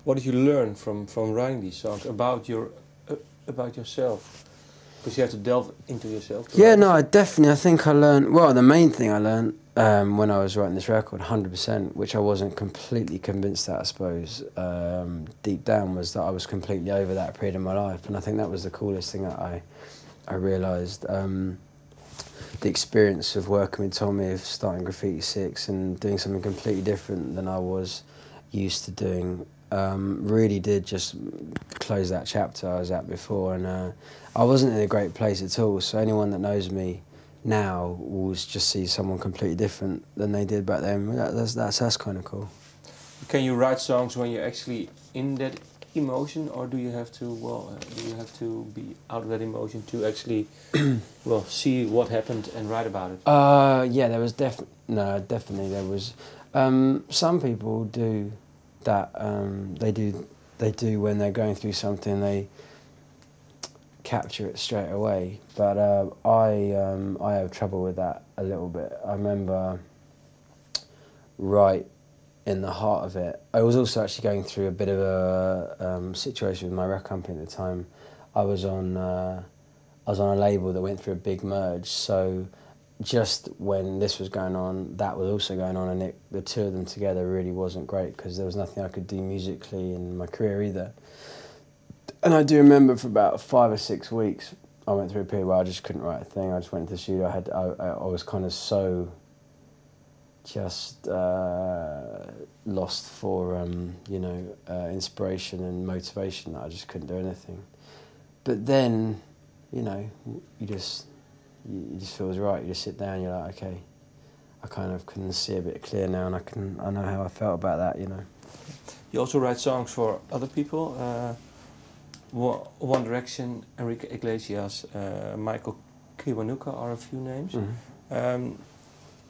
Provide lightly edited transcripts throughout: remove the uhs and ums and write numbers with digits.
What did you learn from writing these songs about about yourself? Because you have to delve into yourself. Yeah, no, I think I learned, well, the main thing I learned when I was writing this record, 100%, which I wasn't completely convinced at, I suppose, deep down, was that I was completely over that period of my life. And I think that was the coolest thing that I realised. The experience of working with Tommy, of starting Graffiti6 and doing something completely different than I was used to doing, really did just close that chapter I was at before. And I wasn't in a great place at all, so anyone that knows me now will just see someone completely different than they did back then. That's kind of cool. Can you write songs when you're actually in that emotion, or do you have to be out of that emotion to actually see what happened and write about it? Yeah, there was definitely there was. Some people do that. They do when they're going through something, they capture it straight away. But I have trouble with that a little bit. I remember right in the heart of it. I was also actually going through a bit of a situation with my record company at the time. I was on a label that went through a big merge, so just when this was going on, that was also going on, and the two of them together really wasn't great because there was nothing I could do musically in my career either. And I do remember for about 5 or 6 weeks, I went through a period where I just couldn't write a thing. I just went into the studio. I was kind of so just lost for inspiration and motivation that I just couldn't do anything. But then, you just feels right. You just sit down. You're like, okay, I kind of can see a bit clear now, and I know how I felt about that. You also write songs for other people. One Direction, Enrique Iglesias, Michael Kiwanuka are a few names. Mm-hmm.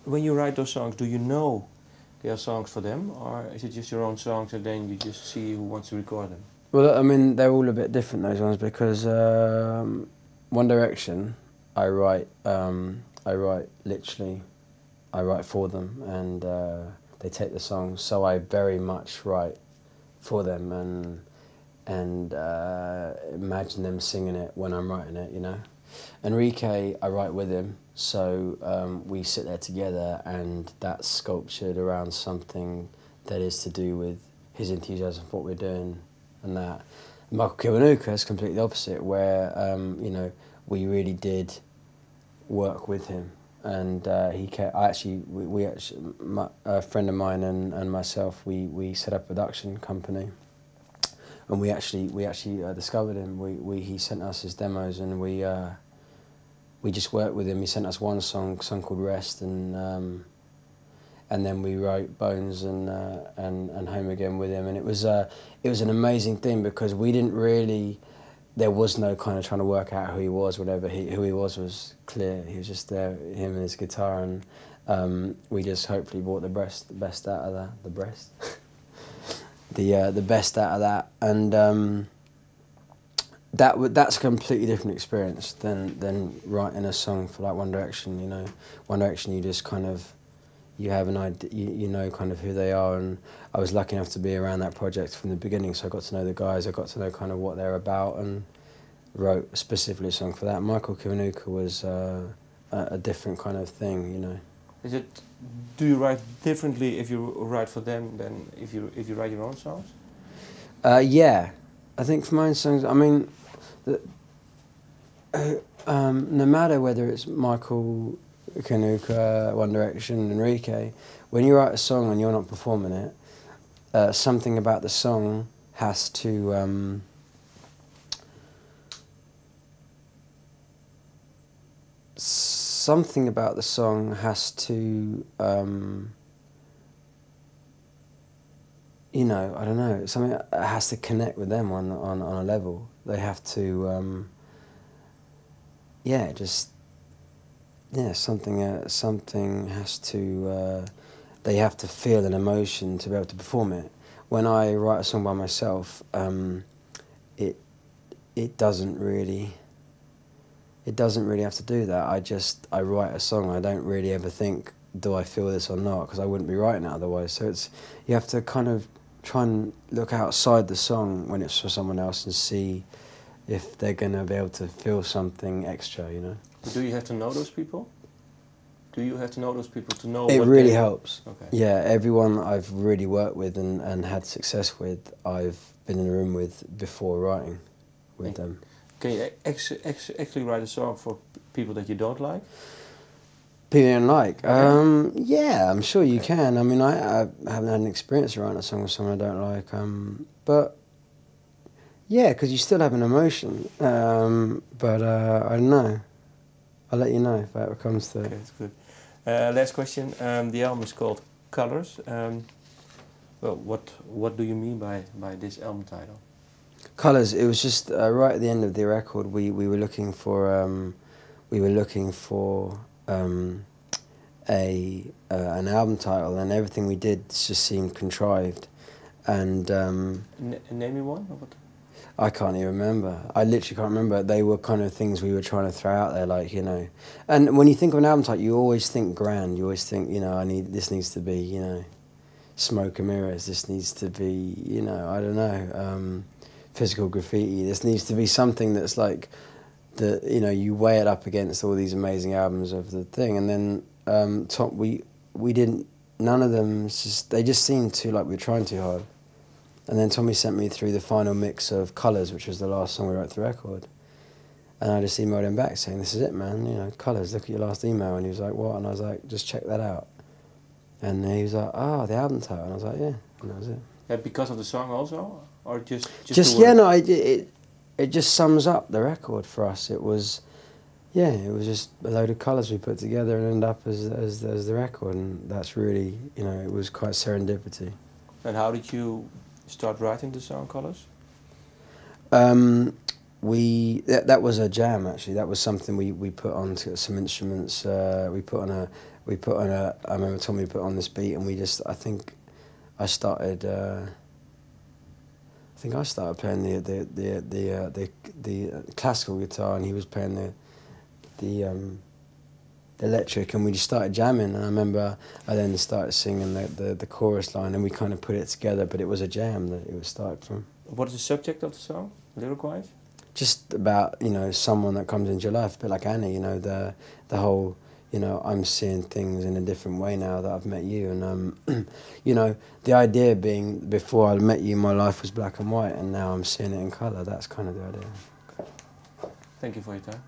When you write those songs, do you know they are songs for them, or is it just your own songs and then you just see who wants to record them? Well, I mean, they're all a bit different, those ones, because One Direction, I write for them, and they take the songs, so I very much write for them and imagine them singing it when I'm writing it, Enrique, I write with him, so we sit there together, and that's sculptured around something that is to do with his enthusiasm for what we're doing and that. Michael Kiwanuka is completely opposite, where we really did work with him, and a friend of mine and myself, we set up a production company. And we actually discovered him. He sent us his demos, and we just worked with him. He sent us one song called Rest, and then we wrote Bones and Home Again with him. And it was an amazing thing because we didn't really. There was no kind of trying to work out who he was, whatever. Who he was clear. He was just there, him and his guitar, and we just hopefully brought the best out of that. The breast. The best out of that, and that's a completely different experience than writing a song for like One Direction. One Direction, you just kind of have an idea, you know kind of who they are, and I was lucky enough to be around that project from the beginning, so I got to know the guys, I got to know kind of what they're about, and wrote specifically a song for that. Michael Kiwanuka was a different kind of thing, Do you write differently if you write for them than if you write your own songs? Yeah, I think for my own songs, I mean, no matter whether it's Michael Kiwanuka, One Direction, Enrique, when you write a song and you're not performing it, something about the song has to something about the song has to, I don't know, something that has to connect with them on a level. They have to, something has to, they have to feel an emotion to be able to perform it. When I write a song by myself, it doesn't really have to do that. I write a song. I don't really ever think, do I feel this or not? Because I wouldn't be writing it otherwise. So you have to kind of try and look outside the song when it's for someone else and see if they're going to be able to feel something extra, you know. Do you have to know those people? Do you have to know those people to know? It what really they... helps. Okay. Yeah, everyone I've really worked with and had success with, I've been in a room with before writing with them. Can you actually write a song for people that you don't like? People you don't like? Okay. Yeah, I'm sure you can. I mean, I haven't had an experience of writing a song with someone I don't like, but yeah, because you still have an emotion. But I don't know. I'll let you know if that comes to it. Okay, that's good. Last question. The album is called Colors. Well, what do you mean by this album title? Colours. It was just right at the end of the record. We were looking for an album title, and everything we did just seemed contrived. And name me one. Or what? I can't even remember. I literally can't remember. They were kind of things we were trying to throw out there, like, you know. And when you think of an album title, you always think grand. You always think, you know, this needs to be, you know, Smoke and Mirrors. This needs to be, you know, I don't know, Physical Graffiti. This needs to be something that's like, you know, you weigh it up against all these amazing albums of the thing. And then we didn't, none of them, they just seemed too like we were trying too hard. And then Tommy sent me through the final mix of Colours, which was the last song we wrote the record. And I just emailed him back saying, this is it, man, you know, Colours, look at your last email. And he was like, what? And I was like, just check that out. And he was like, oh, the album title. And I was like, yeah, and that was it. Yeah, because of the song also? Or just yeah, no, it just sums up the record for us. It was, yeah, it was just a load of colours we put together and ended up as the record. And that's really, you know, it was quite serendipity. And how did you start writing the song Colors? That was a jam, actually. That was something we put on some instruments. I remember Tommy put on this beat, and I think I started playing the classical guitar, and he was playing the electric, and we just started jamming. And I remember I then started singing the chorus line, and we kind of put it together. But it was a jam that it was started from. What is the subject of the song, lyric-wise? Just about, you know, someone that comes into your life, a bit like Annie. You know, the whole, you know, I'm seeing things in a different way now that I've met you, and you know, the idea being before I met you, my life was black and white, and now I'm seeing it in colour. That's kind of the idea. Thank you for your time.